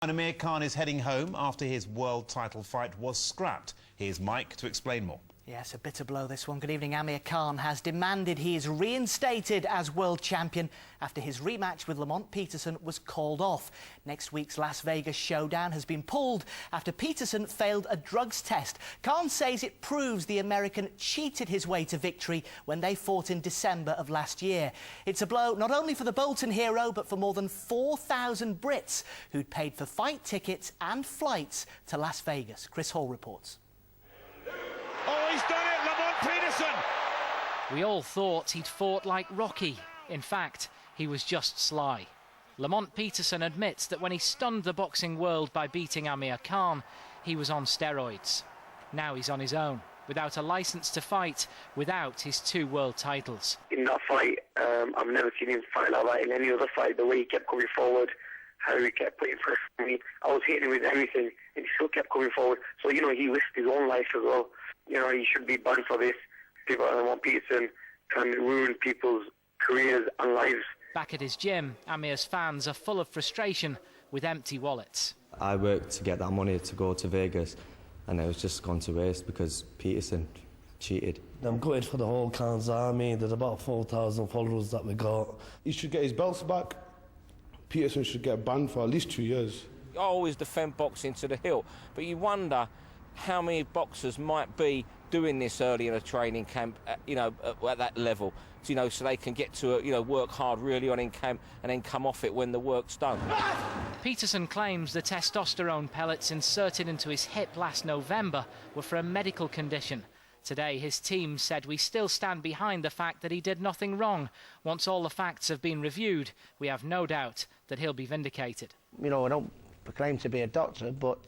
And Amir Khan is heading home after his world title fight was scrapped. Here's Mike to explain more. Yes, a bitter blow, this one. Good evening. Amir Khan has demanded he is reinstated as world champion after his rematch with Peterson was called off. Next week's Las Vegas showdown has been pulled after Peterson failed a drugs test. Khan says it proves the American cheated his way to victory when they fought in December of last year. It's a blow not only for the Bolton hero, but for more than 4,000 Brits who'd paid for fight tickets and flights to Las Vegas. Chris Hall reports. Oh, he's done it, Peterson! We all thought he'd fought like Rocky. In fact, he was just sly. Peterson admits that when he stunned the boxing world by beating Amir Khan, he was on steroids. Now he's on his own, without a licence to fight, without his 2 world titles. In that fight, I've never seen him fight like that in any other fight. The way he kept coming forward, how he kept putting pressure on me. I was hitting him with everything, and he still kept coming forward. So, you know, he risked his own life as well. You know, he should be banned for this. People like Peterson can ruin people's careers and lives. Back at his gym, Amir's fans are full of frustration with empty wallets. I worked to get that money to go to Vegas, and it was just gone to waste because Peterson cheated. I'm gutted for the whole Khan's army. There's about 4,000 followers that we got. He should get his belts back. Peterson should get banned for at least 2 years. I always defend boxing to the hilt, but you wonder how many boxers might be doing this early in a training camp, at that level, so they can get to, work hard really on in camp and then come off it when the work's done. Peterson claims the testosterone pellets inserted into his hip last November were for a medical condition. Today, his team said we still stand behind the fact that he did nothing wrong. Once all the facts have been reviewed, we have no doubt that he'll be vindicated. You know, I don't proclaim to be a doctor, but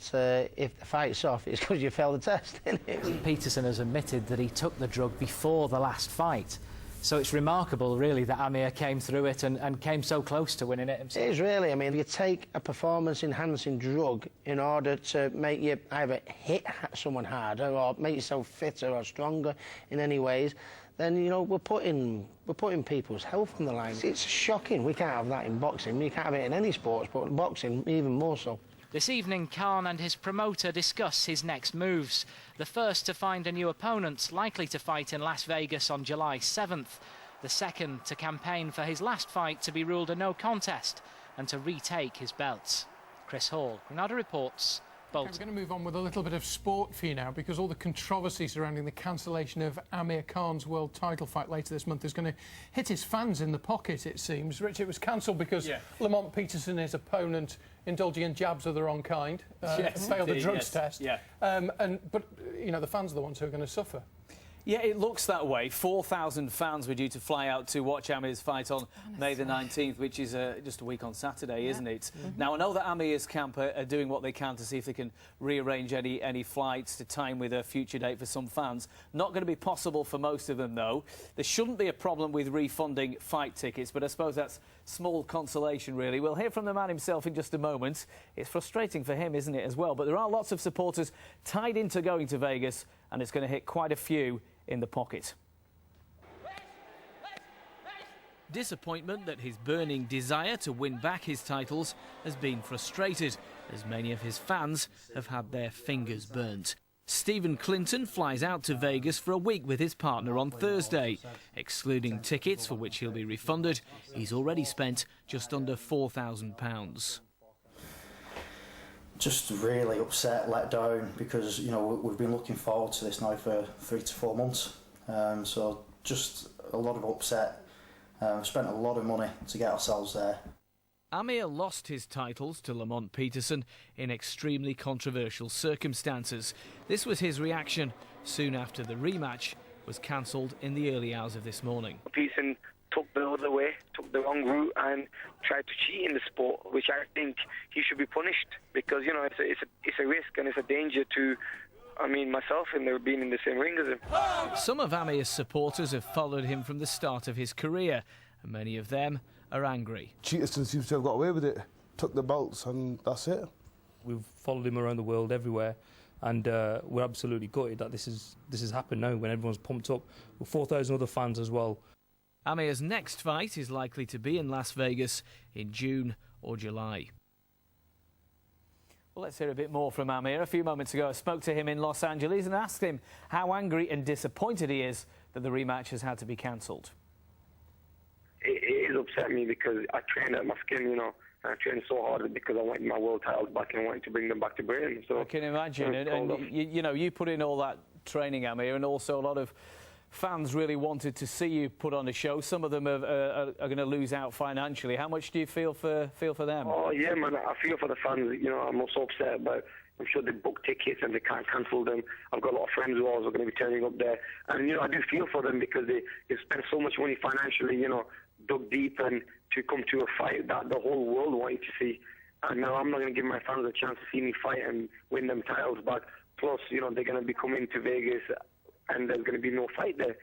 if the fight's off, it's because you failed the test, isn't it? Peterson has admitted that he took the drug before the last fight. So it's remarkable, really, that Amir came through it and came so close to winning it himself. It is, really. I mean, if you take a performance-enhancing drug in order to make you either hit someone harder or make yourself fitter or stronger in any ways, then, you know, we're putting people's health on the line. It's shocking. We can't have that in boxing. We can't have it in any sports, but in boxing, even more so. This evening, Khan and his promoter discuss his next moves. The first to find a new opponent, likely to fight in Las Vegas on July 7th. The second to campaign for his last fight to be ruled a no contest and to retake his belts. Chris Hall, Granada Reports. Okay, we're going to move on with a little bit of sport for you now, because all the controversy surrounding the cancellation of Amir Khan's world title fight later this month is going to hit his fans in the pocket, it seems. Rich, it was cancelled because Peterson, his opponent, indulging in jabs of the wrong kind, failed the drugs test. Yeah. But, you know, the fans are the ones who are going to suffer. Yeah, it looks that way. 4,000 fans were due to fly out to watch Amir's fight on May the 19th, which is just a week on Saturday, isn't it? Now, I know that Amir's camp are doing what they can to see if they can rearrange any flights to time with a future date for some fans. Not going to be possible for most of them, though. There shouldn't be a problem with refunding fight tickets, but I suppose that's small consolation, really. We'll hear from the man himself in just a moment. It's frustrating for him, isn't it, as well? But there are lots of supporters tied into going to Vegas, and it's going to hit quite a few in the pocket. Disappointment that his burning desire to win back his titles has been frustrated, as many of his fans have had their fingers burnt. Stephen Clinton flies out to Vegas for a week with his partner on Thursday. Excluding tickets for which he'll be refunded, he's already spent just under £4,000. Just really upset, let down, because, you know, we've been looking forward to this now for 3 to 4 months. So just a lot of upset. Spent a lot of money to get ourselves there. Amir lost his titles to Peterson in extremely controversial circumstances. This was his reaction soon after the rematch was cancelled in the early hours of this morning. Peterson took the other way, took the wrong route and tried to cheat in the sport, which I think he should be punished, because, you know, it's a risk and it's a danger to, I mean, myself, and they're being in the same ring as him. Some of Amir's supporters have followed him from the start of his career, and many of them are angry. Peterson seems to have got away with it, took the belts and that's it. We've followed him around the world everywhere, and we're absolutely gutted that this has happened now when everyone's pumped up, with 4,000 other fans as well. Amir's next fight is likely to be in Las Vegas in June or July. Well, let's hear a bit more from Amir. A few moments ago, I spoke to him in Los Angeles and asked him how angry and disappointed he is that the rematch has had to be cancelled. It has upset me because I trained at my skin, you know. I trained so hard because I wanted my world titles back and I wanted to bring them back to Britain. So I can imagine. And you know, you put in all that training, Amir, and also a lot of fans really wanted to see you put on a show. Some of them are going to lose out financially. How much do you feel for them? Oh, yeah, man, I feel for the fans. You know, I'm also upset, but I'm sure they book tickets and they can't cancel them. I've got a lot of friends who are also going to be turning up there. And, you know, I do feel for them because they spent so much money financially, you know, dug deep and to come to a fight that the whole world wanted to see. And now I'm not going to give my fans a chance to see me fight and win them titles back. Plus, you know, they're going to be coming to Vegas and there's going to be no fight there.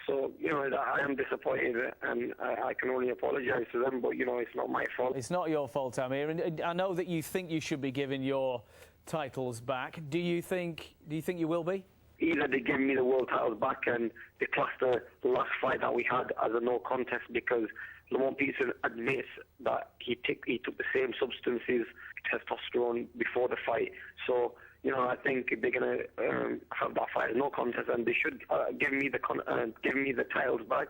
So, you know, I am disappointed and I can only apologise to them, but, you know, it's not my fault. It's not your fault, Amir. And I know that you think you should be given your titles back. Do you think you will be? Either they give me the world titles back and they class the last fight that we had as a no contest because Lamont Peterson admits that he took the same substances, testosterone, before the fight. So, you know, I think they're going to have that fight as no contest, and they should give me the titles back.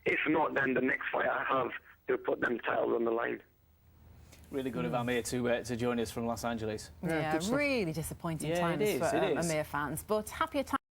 If not, then the next fight I have, they'll put them titles on the line. Really good of Amir to join us from Los Angeles. Yeah, really disappointing times for Amir fans, but happier times.